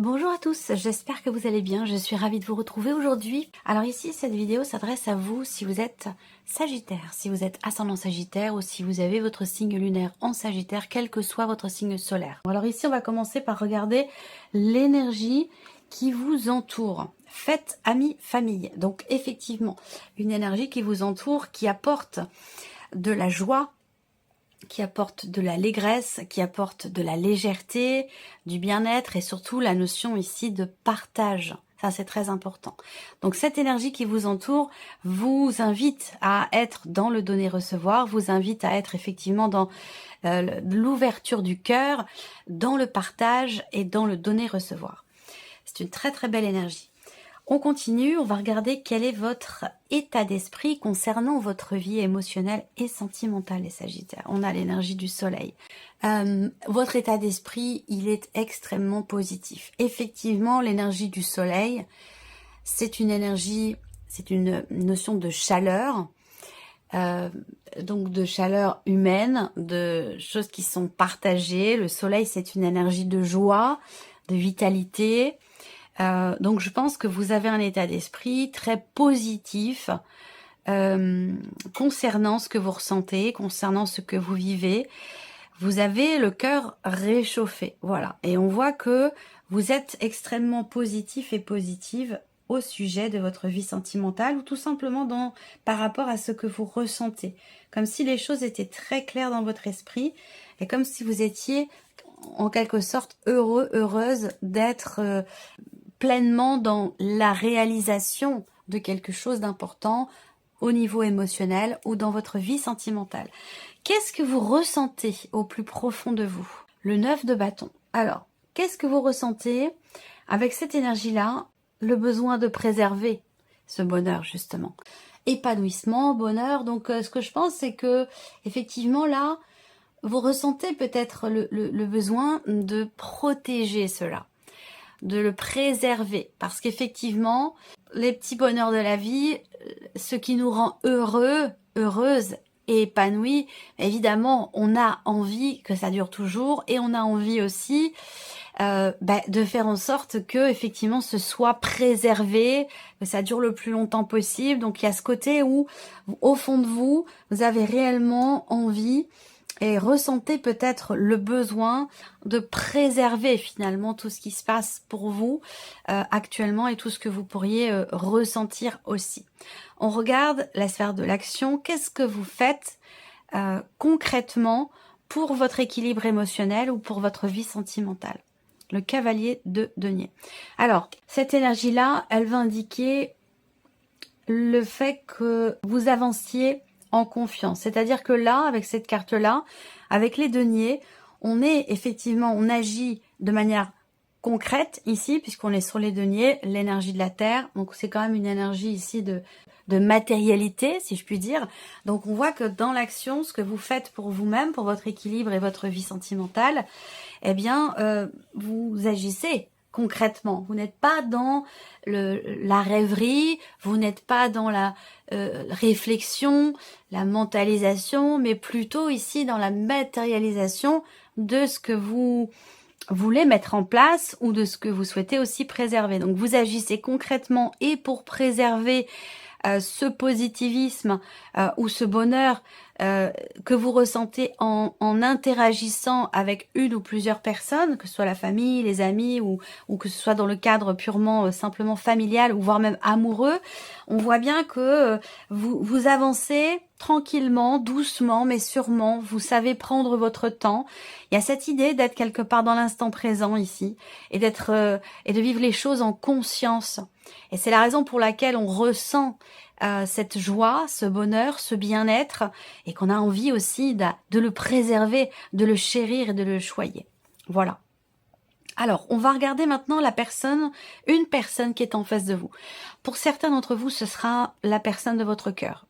Bonjour à tous, j'espère que vous allez bien, je suis ravie de vous retrouver aujourd'hui. Alors ici, cette vidéo s'adresse à vous si vous êtes Sagittaire, si vous êtes ascendant Sagittaire ou si vous avez votre signe lunaire en Sagittaire, quel que soit votre signe solaire. Alors ici, on va commencer par regarder l'énergie qui vous entoure. Faites amis, famille. Donc effectivement, une énergie qui vous entoure, qui apporte de la joie, qui apporte de l'allégresse, qui apporte de la légèreté, du bien-être et surtout la notion ici de partage. Ça, c'est très important. Donc, cette énergie qui vous entoure vous invite à être dans le donner-recevoir, vous invite à être effectivement dans l'ouverture du cœur, dans le partage et dans le donner-recevoir. C'est une très très belle énergie. On continue, on va regarder quel est votre état d'esprit concernant votre vie émotionnelle et sentimentale, les Sagittaires. On a l'énergie du soleil. Votre état d'esprit, il est extrêmement positif. Effectivement, l'énergie du soleil, c'est une énergie, c'est une notion de chaleur, donc de chaleur humaine, de choses qui sont partagées. Le soleil, c'est une énergie de joie, de vitalité. Donc je pense que vous avez un état d'esprit très positif concernant ce que vous ressentez, concernant ce que vous vivez. Vous avez le cœur réchauffé, voilà. Et on voit que vous êtes extrêmement positif et positive au sujet de votre vie sentimentale ou tout simplement par rapport à ce que vous ressentez. Comme si les choses étaient très claires dans votre esprit et comme si vous étiez en quelque sorte heureux, heureuse d'être pleinement dans la réalisation de quelque chose d'important au niveau émotionnel ou dans votre vie sentimentale. Qu'est-ce que vous ressentez au plus profond de vous? Le 9 de bâton. Alors, qu'est-ce que vous ressentez avec cette énergie-là? Le besoin de préserver ce bonheur, justement. Épanouissement, bonheur. Donc, ce que je pense, c'est que effectivement, là, vous ressentez peut-être le besoin de protéger cela, de le préserver, parce qu'effectivement, les petits bonheurs de la vie, ce qui nous rend heureux, heureuse et épanouie, évidemment, on a envie que ça dure toujours et on a envie aussi de faire en sorte que effectivement ce soit préservé, que ça dure le plus longtemps possible. Donc il y a ce côté où, au fond de vous, vous avez réellement envie et ressentez peut-être le besoin de préserver finalement tout ce qui se passe pour vous actuellement et tout ce que vous pourriez ressentir aussi. On regarde la sphère de l'action. Qu'est-ce que vous faites concrètement pour votre équilibre émotionnel ou pour votre vie sentimentale? Le cavalier de denier. Alors, cette énergie-là, elle va indiquer le fait que vous avanciez en confiance. C'est-à-dire que là, avec cette carte-là, avec les deniers, on agit de manière concrète ici, puisqu'on est sur les deniers, l'énergie de la terre. Donc c'est quand même une énergie ici de matérialité, si je puis dire. Donc on voit que dans l'action, ce que vous faites pour vous-même, pour votre équilibre et votre vie sentimentale, eh bien, vous agissez concrètement. Vous n'êtes pas dans la rêverie, vous n'êtes pas dans la réflexion, la mentalisation, mais plutôt ici dans la matérialisation de ce que vous voulez mettre en place ou de ce que vous souhaitez aussi préserver. Donc vous agissez concrètement et pour préserver ce positivisme ou ce bonheur que vous ressentez en interagissant avec une ou plusieurs personnes, que ce soit la famille, les amis ou que ce soit dans le cadre purement simplement familial ou voire même amoureux, on voit bien que vous avancez tranquillement, doucement mais sûrement, vous savez prendre votre temps. Il y a cette idée d'être quelque part dans l'instant présent ici et et de vivre les choses en conscience. Et c'est la raison pour laquelle on ressent cette joie, ce bonheur, ce bien-être et qu'on a envie aussi de le préserver, de le chérir et de le choyer. Voilà. Alors, on va regarder maintenant une personne qui est en face de vous. Pour certains d'entre vous, ce sera la personne de votre cœur,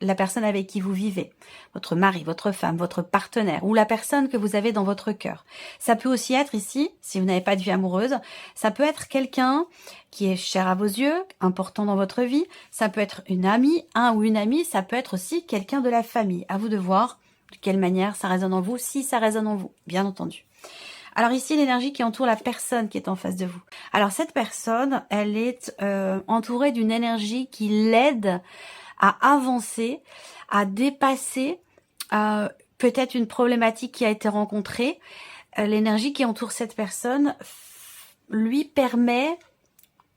la personne avec qui vous vivez, votre mari, votre femme, votre partenaire ou la personne que vous avez dans votre cœur. Ça peut aussi être ici, si vous n'avez pas de vie amoureuse, ça peut être quelqu'un qui est cher à vos yeux, important dans votre vie, ça peut être une amie, un ou une amie, ça peut être aussi quelqu'un de la famille. À vous de voir de quelle manière ça résonne en vous, si ça résonne en vous, bien entendu. Alors ici, l'énergie qui entoure la personne qui est en face de vous. Alors cette personne, elle est entourée d'une énergie qui l'aide à avancer, à dépasser peut-être une problématique qui a été rencontrée. L'énergie qui entoure cette personne lui permet,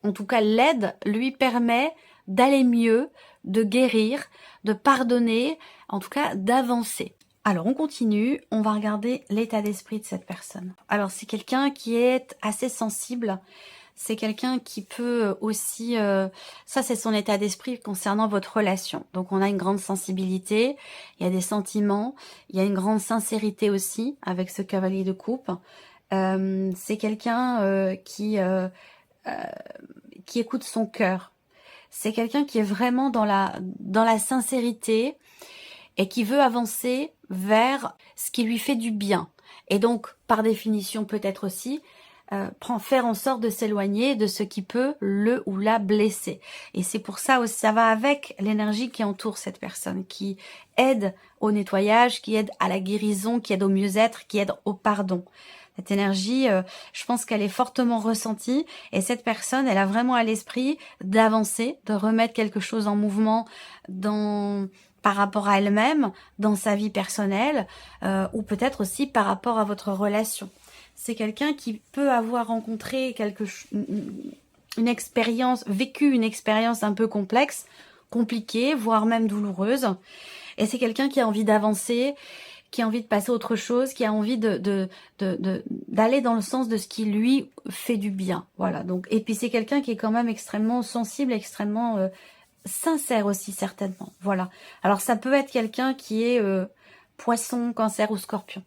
en tout cas l'aide, lui permet d'aller mieux, de guérir, de pardonner, en tout cas d'avancer. Alors on continue, on va regarder l'état d'esprit de cette personne. Alors c'est quelqu'un qui est assez sensible, c'est quelqu'un qui peut aussi, ça c'est son état d'esprit concernant votre relation. Donc on a une grande sensibilité, il y a des sentiments, il y a une grande sincérité aussi avec ce cavalier de coupe. C'est quelqu'un qui écoute son cœur. C'est quelqu'un qui est vraiment dans la sincérité et qui veut avancer vers ce qui lui fait du bien. Et donc, par définition, peut-être aussi, faire en sorte de s'éloigner de ce qui peut le ou la blesser. Et c'est pour ça aussi, ça va avec l'énergie qui entoure cette personne, qui aide au nettoyage, qui aide à la guérison, qui aide au mieux-être, qui aide au pardon. Cette énergie, je pense qu'elle est fortement ressentie et cette personne, elle a vraiment à l'esprit d'avancer, de remettre quelque chose en mouvement par rapport à elle-même, dans sa vie personnelle ou peut-être aussi par rapport à votre relation. C'est quelqu'un qui peut avoir rencontré une expérience, vécu une expérience un peu complexe, compliquée, voire même douloureuse. Et c'est quelqu'un qui a envie d'avancer, qui a envie de passer à autre chose, qui a envie d'aller dans le sens de ce qui lui fait du bien. Voilà. Donc, et puis c'est quelqu'un qui est quand même extrêmement sensible, extrêmement sincère aussi certainement. Voilà. Alors ça peut être quelqu'un qui est Poisson, Cancer ou Scorpion.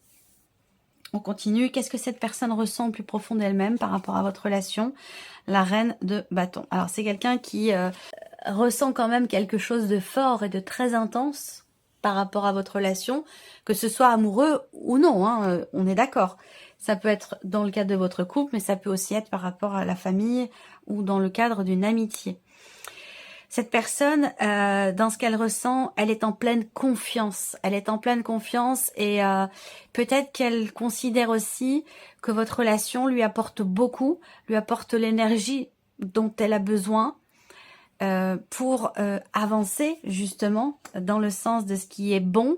On continue. Qu'est-ce que cette personne ressent au plus profond d'elle-même par rapport à votre relation? La reine de bâton. Alors c'est quelqu'un qui ressent quand même quelque chose de fort et de très intense par rapport à votre relation, que ce soit amoureux ou non, hein, on est d'accord. Ça peut être dans le cadre de votre couple, mais ça peut aussi être par rapport à la famille ou dans le cadre d'une amitié. Cette personne, dans ce qu'elle ressent, elle est en pleine confiance. Elle est en pleine confiance et peut-être qu'elle considère aussi que votre relation lui apporte beaucoup, lui apporte l'énergie dont elle a besoin pour avancer justement dans le sens de ce qui est bon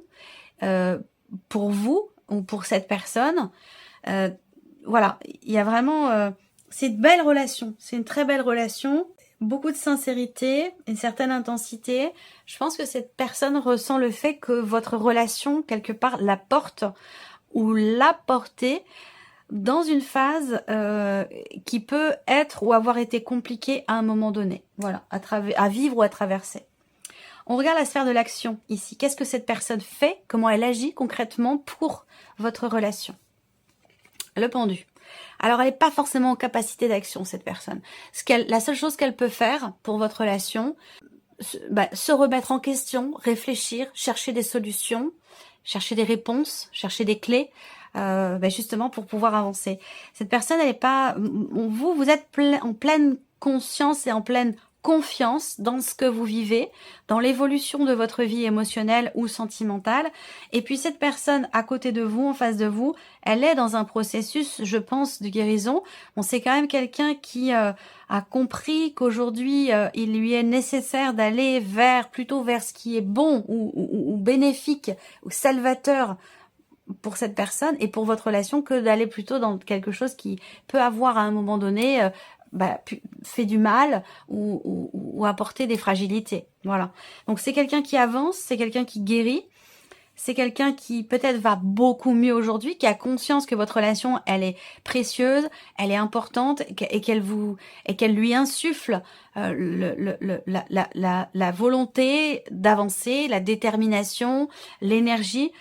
pour vous ou pour cette personne. Voilà, il y a vraiment... c'est une belle relation, c'est une très belle relation. Beaucoup de sincérité, une certaine intensité. Je pense que cette personne ressent le fait que votre relation, quelque part, la porte ou l'a portée dans une phase qui peut être ou avoir été compliquée à un moment donné. Voilà, à vivre ou à traverser. On regarde la sphère de l'action ici. Qu'est-ce que cette personne fait? Comment elle agit concrètement pour votre relation? Le pendu. Alors, elle n'est pas forcément en capacité d'action, cette personne. La seule chose qu'elle peut faire pour votre relation, se remettre en question, réfléchir, chercher des solutions, chercher des réponses, chercher des clés, justement pour pouvoir avancer. Cette personne, elle n'est pas... Vous êtes en pleine conscience et en pleine confiance dans ce que vous vivez, dans l'évolution de votre vie émotionnelle ou sentimentale. Et puis cette personne à côté de vous, en face de vous, elle est dans un processus, je pense, de guérison. Bon, c'est quand même quelqu'un qui a compris qu'aujourd'hui, il lui est nécessaire d'aller plutôt vers ce qui est bon ou bénéfique ou salvateur pour cette personne et pour votre relation que d'aller plutôt dans quelque chose qui peut avoir à un moment donné fait du mal ou apporter des fragilités. Voilà. Donc c'est quelqu'un qui avance, c'est quelqu'un qui guérit, c'est quelqu'un qui peut-être va beaucoup mieux aujourd'hui, qui a conscience que votre relation, elle est précieuse, elle est importante et qu'elle lui insuffle la volonté d'avancer, la détermination, l'énergie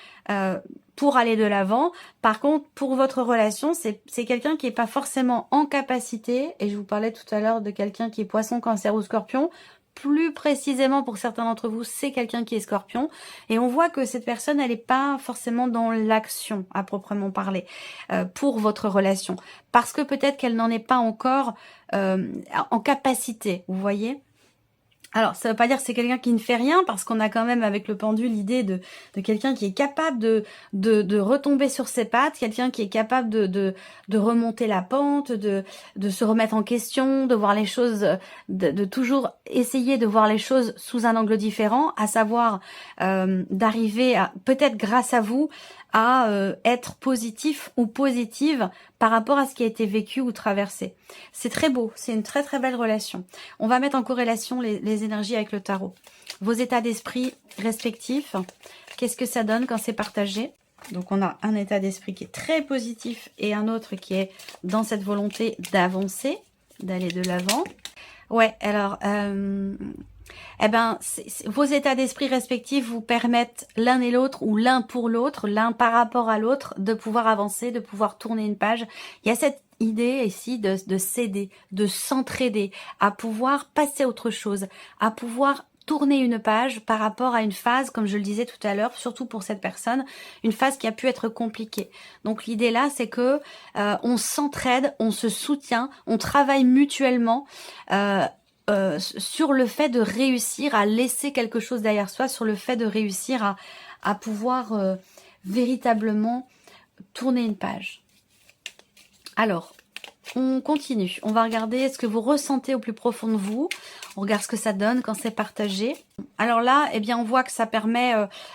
pour aller de l'avant. Par contre, pour votre relation, c'est quelqu'un qui n'est pas forcément en capacité, et je vous parlais tout à l'heure de quelqu'un qui est Poisson, Cancer ou Scorpion. Plus précisément, pour certains d'entre vous, c'est quelqu'un qui est Scorpion. Et on voit que cette personne, elle n'est pas forcément dans l'action, à proprement parler, pour votre relation. Parce que peut-être qu'elle n'en est pas encore en capacité, vous voyez ? Alors, ça veut pas dire que c'est quelqu'un qui ne fait rien, parce qu'on a quand même avec le pendule l'idée de quelqu'un qui est capable de retomber sur ses pattes, quelqu'un qui est capable de remonter la pente, de se remettre en question, de voir les choses, de toujours essayer de voir les choses sous un angle différent, à savoir d'arriver à, peut-être grâce à vous, à être positif ou positive par rapport à ce qui a été vécu ou traversé. C'est très beau, c'est une très très belle relation. On va mettre en corrélation les énergies avec le tarot. Vos états d'esprit respectifs, qu'est-ce que ça donne quand c'est partagé? Donc on a un état d'esprit qui est très positif et un autre qui est dans cette volonté d'avancer, d'aller de l'avant. Ouais, alors, eh ben, vos états d'esprit respectifs vous permettent l'un et l'autre, ou l'un pour l'autre, l'un par rapport à l'autre, de pouvoir avancer, de pouvoir tourner une page. Il y a cette idée ici de s'aider, de s'entraider, à pouvoir passer à autre chose, à pouvoir tourner une page par rapport à une phase, comme je le disais tout à l'heure, surtout pour cette personne, une phase qui a pu être compliquée. Donc l'idée là, c'est que on s'entraide, on se soutient, on travaille mutuellement sur le fait de réussir à laisser quelque chose derrière soi, sur le fait de réussir à pouvoir véritablement tourner une page. Alors, on continue. On va regarder ce que vous ressentez au plus profond de vous. On regarde ce que ça donne quand c'est partagé. Alors là, eh bien, on voit que ça permet,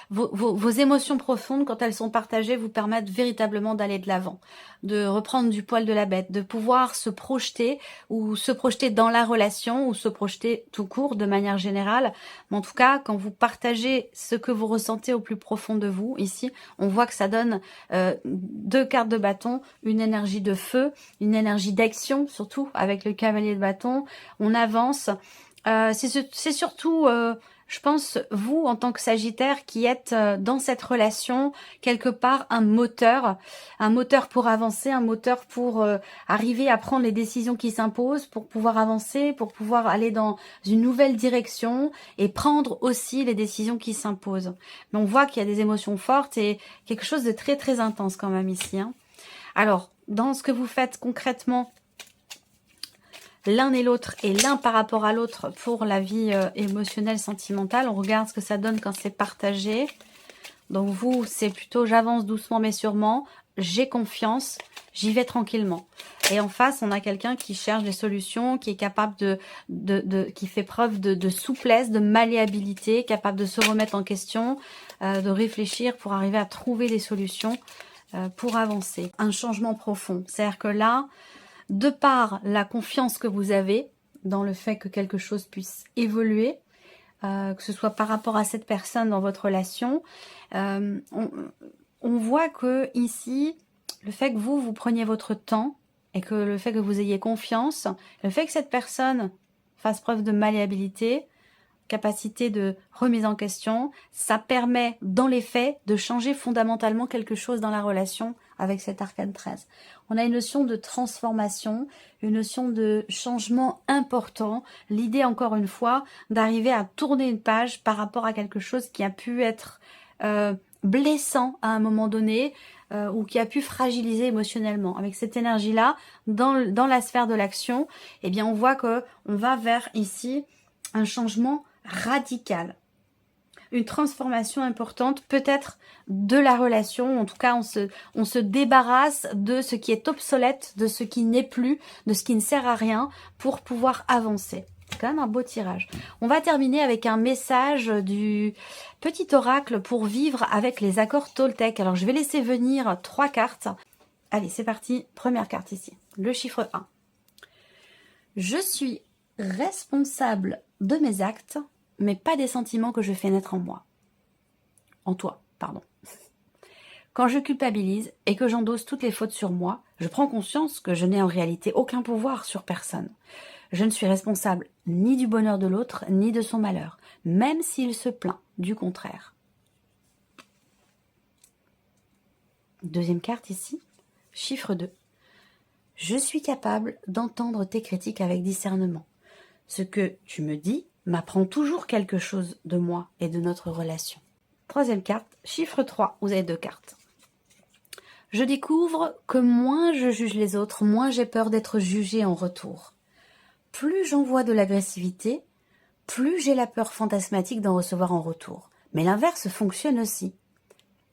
vos émotions profondes, quand elles sont partagées, vous permettent véritablement d'aller de l'avant, de reprendre du poil de la bête, de pouvoir se projeter, ou se projeter dans la relation, ou se projeter tout court de manière générale. Mais en tout cas, quand vous partagez ce que vous ressentez au plus profond de vous, ici, on voit que ça donne 2 cartes de bâton, une énergie de feu, une énergie d'action, surtout avec le cavalier de bâton. On avance. C'est surtout, je pense, vous, en tant que Sagittaire, qui êtes dans cette relation, quelque part, un moteur pour avancer, un moteur pour arriver à prendre les décisions qui s'imposent, pour pouvoir avancer, pour pouvoir aller dans une nouvelle direction et prendre aussi les décisions qui s'imposent. Mais on voit qu'il y a des émotions fortes et quelque chose de très très intense quand même ici, hein. Alors, dans ce que vous faites concrètement, l'un et l'autre, et l'un par rapport à l'autre pour la vie émotionnelle, sentimentale. On regarde ce que ça donne quand c'est partagé. Donc vous, c'est plutôt j'avance doucement mais sûrement, j'ai confiance, j'y vais tranquillement. Et en face, on a quelqu'un qui cherche des solutions, qui est capable qui fait preuve de souplesse, de malléabilité, capable de se remettre en question, de réfléchir pour arriver à trouver des solutions pour avancer. Un changement profond. C'est-à-dire que là, de par la confiance que vous avez dans le fait que quelque chose puisse évoluer, que ce soit par rapport à cette personne dans votre relation, on voit que ici, le fait que vous preniez votre temps et que le fait que vous ayez confiance, le fait que cette personne fasse preuve de malléabilité, capacité de remise en question, ça permet dans les faits de changer fondamentalement quelque chose dans la relation avec cet arcane 13. On a une notion de transformation, une notion de changement important, l'idée encore une fois d'arriver à tourner une page par rapport à quelque chose qui a pu être blessant à un moment donné, ou qui a pu fragiliser émotionnellement. Avec cette énergie-là, dans la sphère de l'action, eh bien on voit que on va vers ici un changement radical, une transformation importante, peut-être de la relation. En tout cas, on se débarrasse de ce qui est obsolète, de ce qui n'est plus, de ce qui ne sert à rien, pour pouvoir avancer. C'est quand même un beau tirage. On va terminer avec un message du petit oracle pour vivre avec les accords Toltec. Alors, je vais laisser venir 3 cartes. Allez, c'est parti. Première carte ici, le chiffre 1. Je suis responsable de mes actes, mais pas des sentiments que je fais naître en moi. En toi, pardon. Quand je culpabilise et que j'endosse toutes les fautes sur moi, je prends conscience que je n'ai en réalité aucun pouvoir sur personne. Je ne suis responsable ni du bonheur de l'autre, ni de son malheur, même s'il se plaint du contraire. Deuxième carte ici, chiffre 2. Je suis capable d'entendre tes critiques avec discernement. Ce que tu me dis m'apprend toujours quelque chose de moi et de notre relation. Troisième carte, chiffre 3, vous avez 2 cartes. Je découvre que moins je juge les autres, moins j'ai peur d'être jugée en retour. Plus j'envoie de l'agressivité, plus j'ai la peur fantasmatique d'en recevoir en retour. Mais l'inverse fonctionne aussi.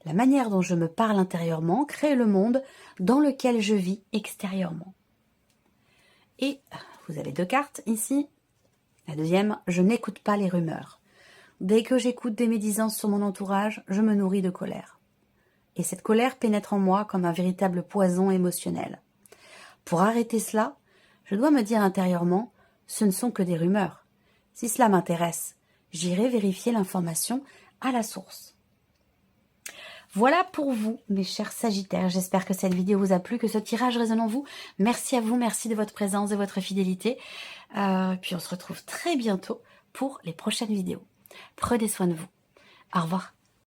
La manière dont je me parle intérieurement crée le monde dans lequel je vis extérieurement. Et vous avez 2 cartes ici. La deuxième, je n'écoute pas les rumeurs. Dès que j'écoute des médisances sur mon entourage, je me nourris de colère. Et cette colère pénètre en moi comme un véritable poison émotionnel. Pour arrêter cela, je dois me dire intérieurement, ce ne sont que des rumeurs. Si cela m'intéresse, j'irai vérifier l'information à la source. Voilà pour vous, mes chers Sagittaires. J'espère que cette vidéo vous a plu, que ce tirage résonne en vous. Merci à vous, merci de votre présence, de votre fidélité. Puis on se retrouve très bientôt pour les prochaines vidéos. Prenez soin de vous. Au revoir.